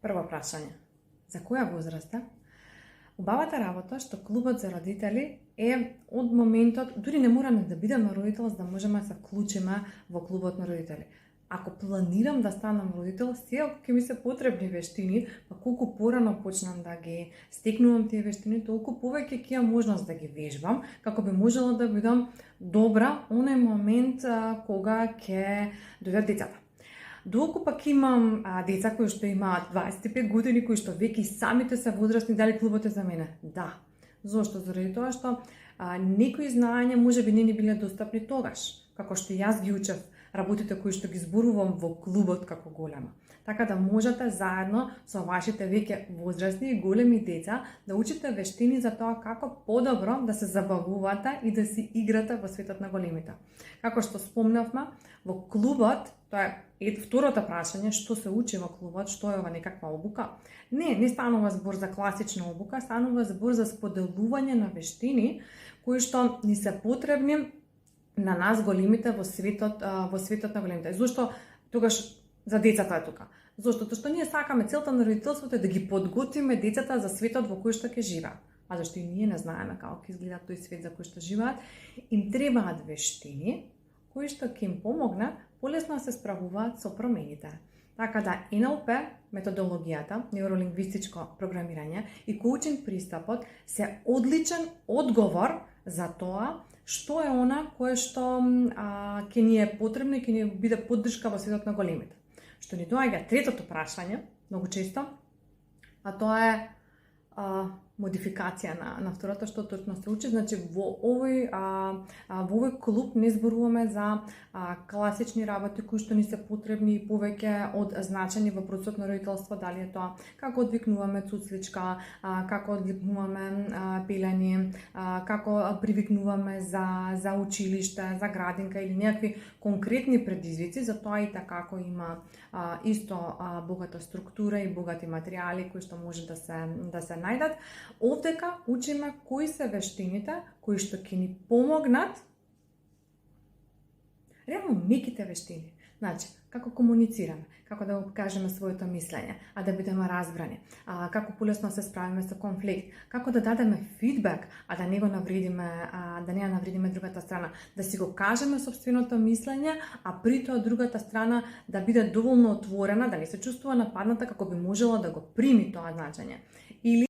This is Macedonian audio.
Прво прашање. За која возраста? Убавата работа што клубот за родители е од моментот, дури не мораме да бидеме родител за да можеме да се вклучиме во клубот на родители. Ако планирам да станам родител, сега ќе ми се потребни вештини, па колку порано почнам да ги стекнувам тие вештини, толку повеќе ќе имам можност да ги вежбам, како би можела да бидам добра оној момент кога ќе дојдат децата. Доколку пак имам деца кои што имаат 25 години, кои што веќе самите се возрастни, дали клубот е за мене? Да. Зошто? Заради тоа што некои знаења можеби не ни биле достапни тогаш, како што јас ги учев работите кои што ги зборувам во клубот како голема. Така да можете заедно со вашите веќе возрастни и големи деца да учите вештини за тоа како подобро да се забавувате и да си играте во светот на големите. Како што спомнавме, во клубот, тоа е второто прашање, што се учи во клубот, што е ова некаква обука? Не станува збор за класична обука, станува збор за споделување на вештини кои што ни се потребни на нас големите во светот на големите. Зошто тогаш за децата е тука? Зошто? Тоа што ние сакаме, целта на родителството е да ги подготвиме децата за светот во кој што ќе живеат. А зашто и ние не знаеме како ќе изгледа тој свет за кој што живеат, им требаат вештини кои што ќе им помогнат полесно да се справуваат со промените. Така да НЛП, методологијата, невролингвистичко програмирање и коучинг пристапот се одличен одговор за тоа што е она кое што ќе ни е потребно и ќе ни биде поддршка во светот на големите. Што ни доаѓа третото прашање, многу често, а тоа е модификација на второто, што точно се учи. Значи во овој клуб не зборуваме за класични работи кои што ни се потребни и повеќе од значење во процесот на родителство, дали е тоа како одвикнуваме цуцличка, како одвикнуваме пелени, како привикнуваме за училиште, за градинка или некакви конкретни предизвици, за тоа и така како има исто богата структура и богати материјали кои што може да се најдат. Овдека учиме кои се вештините кои што ќе ни помогнат реално меките вештини. Значи, како комуницираме, како да го кажеме своето мислење, а да бидеме разбрани, како полесно се справиме со конфликт, како да дадеме фидбек, а да не го навредиме другата страна, да си го кажеме сопственото мислење, а при тоа другата страна да биде доволно отворена, да не се чувствува нападната како би можела да го прими тоа значење. Или